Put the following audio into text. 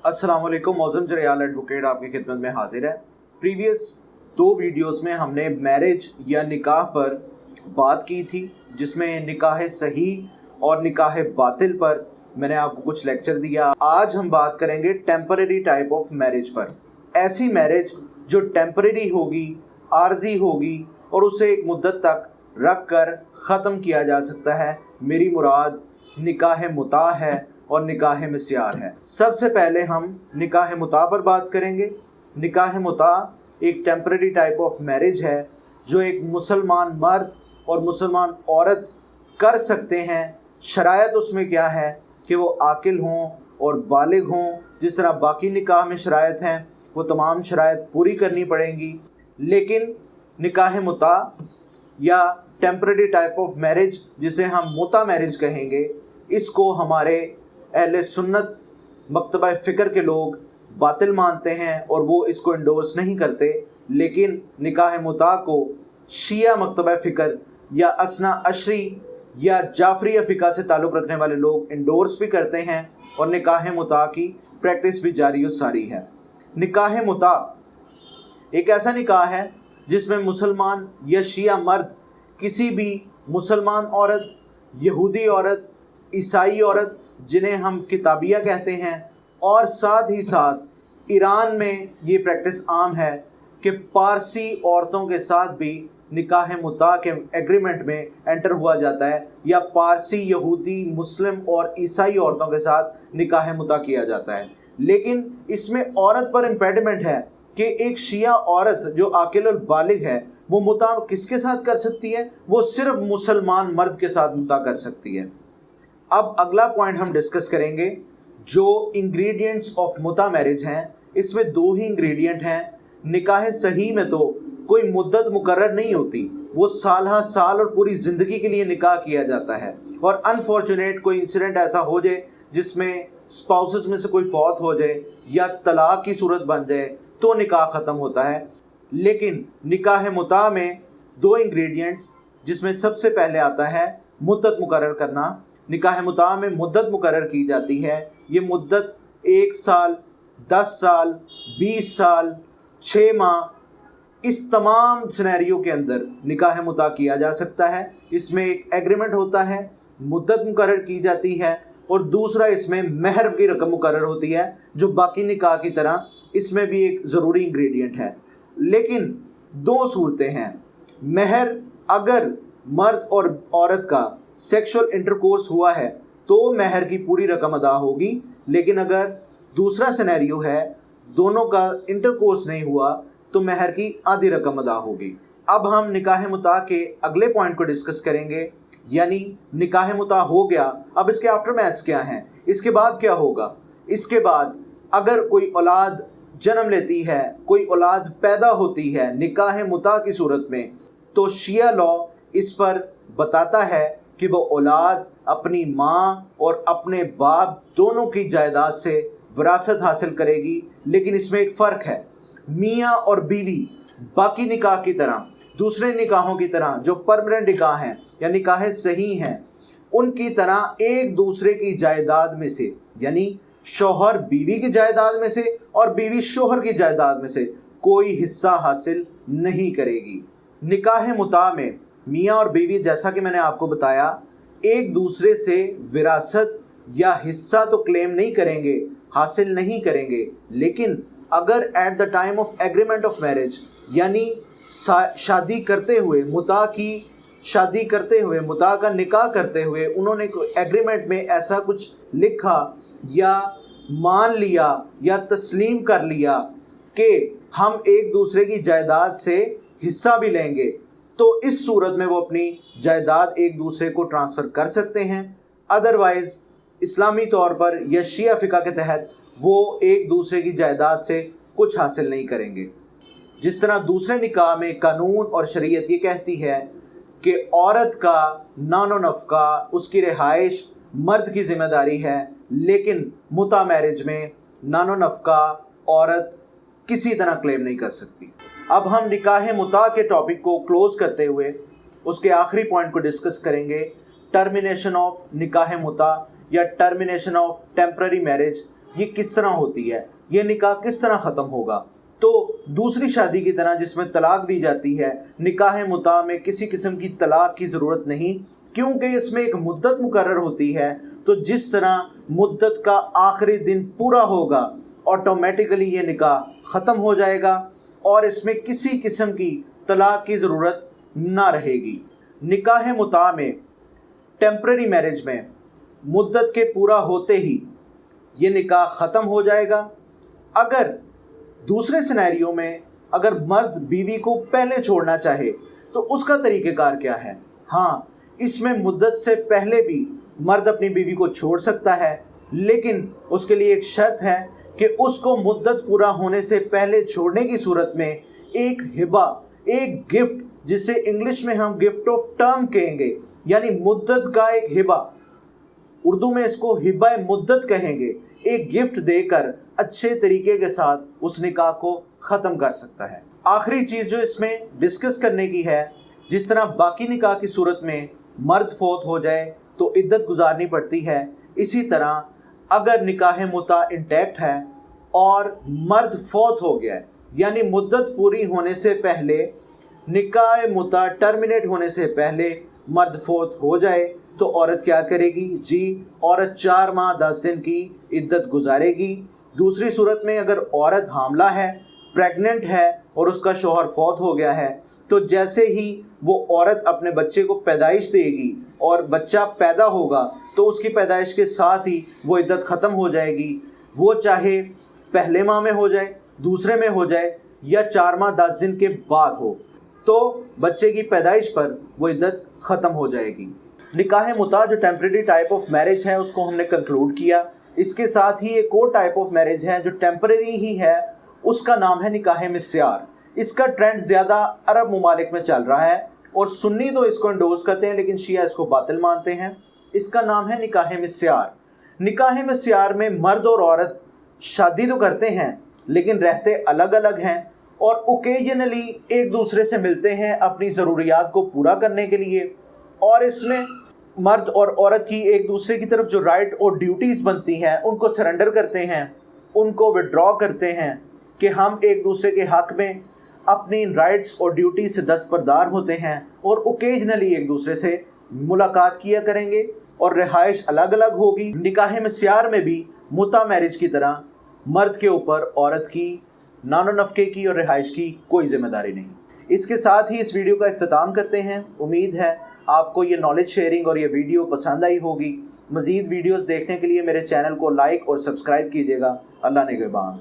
अस्सलाम वालेकुम। मौज़म जरियाल एडवोकेट आपकी खिदमत में हाजिर है। प्रीवियस 2 वीडियोस में हमने मैरिज या निकाह पर बात की थी, जिसमें निकाह सही और निकाह बातिल पर मैंने आपको कुछ लेक्चर दिया। आज हम बात करेंगे टेम्परेरी टाइप ऑफ मैरिज पर। ऐसी मैरिज जो टेम्परेरी होगी, आर्जी होगी और उसे एक मुद्दत तक रख कर ख़त्म किया जा सकता है। मेरी मुराद निकाह मुता है और निकाह मिस्यार है। सबसे पहले हम निकाह मुता पर बात करेंगे। निकाह मुता एक टेम्परेरी टाइप ऑफ मैरिज है जो एक मुसलमान मर्द और मुसलमान औरत कर सकते हैं। शरायत उसमें क्या है कि वो आकिल हों और बालिग हों। जिस तरह बाकी निकाह में शरायत हैं वो तमाम शरायत पूरी करनी पड़ेंगी, लेकिन निकाह मुता या टेम्परेरी टाइप ऑफ मैरिज जिसे हम मुता मैरिज कहेंगे, इसको हमारे अहले सुन्नत मकतबा फ़िक्र के लोग बातिल मानते हैं और वो इसको इंडोर्स नहीं करते। लेकिन निकाह मुता को शिया मकतबा फ़िक्र या असना अशरी या जाफरी फ़िक़ा से ताल्लुक़ रखने वाले लोग इंडोर्स भी करते हैं और निकाह मुता की प्रैक्टिस भी जारी और सारी है। निकाह मुता एक ऐसा निकाह है जिसमें मुसलमान या शिया मर्द किसी भी मुसलमान औरत, यहूदी औरत, ईसाई औरत जिन्हें हम किताबिया कहते हैं, और साथ ही साथ ईरान में ये प्रैक्टिस आम है कि पारसी औरतों के साथ भी निकाह मुता के एग्रीमेंट में एंटर हुआ जाता है, या पारसी, यहूदी, मुस्लिम और ईसाई औरतों के साथ निकाह मुता किया जाता है। लेकिन इसमें औरत पर इम्पेडिमेंट है कि एक शिया औरत जो आकिल और बालिग है वो मुता किसके साथ कर सकती है? वो सिर्फ मुसलमान मर्द के साथ मुता कर सकती है। अब अगला पॉइंट हम डिस्कस करेंगे जो इंग्रेडिएंट्स ऑफ मुता मैरिज हैं। इसमें 2 ही इंग्रेडिएंट हैं। निकाह सही में तो कोई मुद्दत मुकर्रर नहीं होती, वो साल और पूरी ज़िंदगी के लिए निकाह किया जाता है। और अनफॉर्चुनेट कोई इंसिडेंट ऐसा हो जाए जिसमें स्पाउसेस में से कोई फौत हो जाए या तलाक की सूरत बन जाए तो निकाह ख़त्म होता है। लेकिन निकाह मुता में 2 इंग्रेडिएंट्स, जिसमें सबसे पहले आता है मुद्दत मुकर्रर करना। निकाह मुता में मुद्दत मुकर्रर की जाती है। ये मुद्दत 1 साल, 10 साल, 20 साल, 6 माह, इस तमाम सिनेरियो के अंदर निकाह मुता किया जा सकता है। इसमें एक एग्रीमेंट होता है, मुद्दत मुकर्रर की जाती है, और दूसरा इसमें महर की रकम मुकर्रर होती है जो बाकी निकाह की तरह इसमें भी एक ज़रूरी इंग्रेडिएंट है। लेकिन 2 सूरतें हैं। महर, अगर मर्द और औरत का सेक्सुअल इंटरकोर्स हुआ है तो महर की पूरी रकम अदा होगी। लेकिन अगर दूसरा सिनेरियो है, दोनों का इंटरकोर्स नहीं हुआ, तो महर की आधी रकम अदा होगी। अब हम निकाह मुता के अगले पॉइंट को डिस्कस करेंगे, यानी निकाह मुता हो गया, अब इसके आफ्टर मैथ्स क्या हैं, इसके बाद क्या होगा। इसके बाद अगर कोई औलाद जन्म लेती है, कोई औलाद पैदा होती है निकाह मुता की सूरत में, तो शिया लॉ इस पर बताता है कि वो औलाद अपनी माँ और अपने बाप दोनों की जायदाद से विरासत हासिल करेगी। लेकिन इसमें एक फ़र्क है, मियाँ और बीवी बाकी निकाह की तरह, दूसरे निकाहों की तरह जो परमानेंट निकाह हैं या निकाह सही हैं, उनकी तरह एक दूसरे की जायदाद में से, यानी शौहर बीवी की जायदाद में से और बीवी शौहर की जायदाद में से कोई हिस्सा हासिल नहीं करेगी। निकाह मुता में मियाँ और बीवी, जैसा कि मैंने आपको बताया, एक दूसरे से विरासत या हिस्सा तो क्लेम नहीं करेंगे, हासिल नहीं करेंगे। लेकिन अगर at the time of agreement of marriage, यानी शादी करते हुए, मुता की शादी करते हुए, मुता का निकाह करते हुए उन्होंने एग्रीमेंट में ऐसा कुछ लिखा या मान लिया या तस्लीम कर लिया कि हम एक दूसरे की जायदाद से हिस्सा भी लेंगे, तो इस सूरत में वो अपनी जायदाद एक दूसरे को ट्रांसफ़र कर सकते हैं। अदरवाइज़ इस्लामी तौर पर या शिया फ़िक़ा के तहत वो एक दूसरे की जायदाद से कुछ हासिल नहीं करेंगे। जिस तरह दूसरे निकाह में कानून और शरीयत ये कहती है कि औरत का नानो नफ़का, उसकी रिहाइश मर्द की ज़िम्मेदारी है, लेकिन मुता मैरिज में नानो नफ़का औरत किसी तरह क्लेम नहीं कर सकती। अब हम निकाह मुता के टॉपिक को क्लोज़ करते हुए उसके आखिरी पॉइंट को डिस्कस करेंगे, टर्मिनेशन ऑफ निकाह मुता या टर्मिनेशन ऑफ टेम्पररी मैरिज ये किस तरह होती है, ये निकाह किस तरह ख़त्म होगा। तो दूसरी शादी की तरह जिसमें तलाक दी जाती है, निकाह मुता में किसी किस्म की तलाक की ज़रूरत नहीं, क्योंकि इसमें एक मुद्दत मुकर्रर होती है। तो जिस तरह मुद्दत का आखिरी दिन पूरा होगा, ऑटोमेटिकली ये निकाह ख़त्म हो जाएगा और इसमें किसी किस्म की तलाक की ज़रूरत ना रहेगी। निकाह मुता में, टेम्पररी मैरिज में, मुद्दत के पूरा होते ही ये निकाह ख़त्म हो जाएगा। अगर दूसरे सिनेरियो में अगर मर्द बीवी को पहले छोड़ना चाहे तो उसका तरीक़ेकार क्या है? हाँ, इसमें मुद्दत से पहले भी मर्द अपनी बीवी को छोड़ सकता है, लेकिन उसके लिए एक शर्त है कि उसको मुद्दत पूरा होने से पहले छोड़ने की सूरत में एक हिबा, एक गिफ्ट, जिसे इंग्लिश में हम गिफ्ट ऑफ टर्म कहेंगे, यानी मुद्दत का एक हिबा, उर्दू में इसको हिबा मुद्दत कहेंगे, एक गिफ्ट देकर अच्छे तरीके के साथ उस निकाह को ख़त्म कर सकता है। आखिरी चीज़ जो इसमें डिस्कस करने की है, जिस तरह बाकी निकाह की सूरत में मर्द फौत हो जाए तो इद्दत गुजारनी पड़ती है, इसी तरह अगर निकाह मुता इंटैक्ट है और मर्द फौत हो गया है, यानी मुद्दत पूरी होने से पहले, निकाह मुता टर्मिनेट होने से पहले मर्द फौत हो जाए तो औरत क्या करेगी? जी, औरत 4 माह 10 दिन की इद्दत गुजारेगी। दूसरी सूरत में अगर औरत हामला है, प्रेग्नेंट है और उसका शौहर फौत हो गया है, तो जैसे ही वो औरत अपने बच्चे को पैदाइश देगी और बच्चा पैदा होगा तो उसकी पैदाइश के साथ ही वो इद्दत ख़त्म हो जाएगी। वो चाहे पहले माह में हो जाए, दूसरे में हो जाए या 4 माह 10 दिन के बाद हो, तो बच्चे की पैदाइश पर वो इद्दत ख़त्म हो जाएगी। निकाह मुता जो टेम्परेरी टाइप ऑफ मैरिज है उसको हमने कंक्लूड किया। इसके साथ ही एक और टाइप ऑफ मैरिज है जो टेम्परेरी ही है, उसका नाम है निकाह मिस्यार। इसका ट्रेंड ज़्यादा अरब ममालिक में चल रहा है और सुन्नी तो इसको इंडोर्स करते हैं लेकिन शिया इसको बातिल मानते हैं। इसका नाम है निकाह मिस्यार। निकाह मिस्यार में मर्द और औरत शादी तो करते हैं लेकिन रहते अलग अलग हैं और ओकेजनली एक दूसरे से मिलते हैं अपनी ज़रूरियात को पूरा करने के लिए। और इसमें मर्द और औरत की एक दूसरे की तरफ जो राइट और ड्यूटीज़ बनती हैं उनको सरेंडर करते हैं, उनको विड्रॉ करते हैं कि हम एक दूसरे के हक़ में अपनी राइट्स और ड्यूटी से दस्तबरदार होते हैं और ओकेजनली एक दूसरे से मुलाकात किया करेंगे और रिहाइश अलग अलग होगी। निकाह मिस्यार में भी मुता मैरिज की तरह मर्द के ऊपर औरत की नानो नफ़के की और रिहाइश की कोई ज़िम्मेदारी नहीं। इसके साथ ही इस वीडियो का इख्तिताम करते हैं। उम्मीद है आपको ये नॉलेज शेयरिंग और ये वीडियो पसंद आई होगी। मज़ीद वीडियोस देखने के लिए मेरे चैनल को लाइक और सब्सक्राइब कीजिएगा। अल्लाह निगहबान।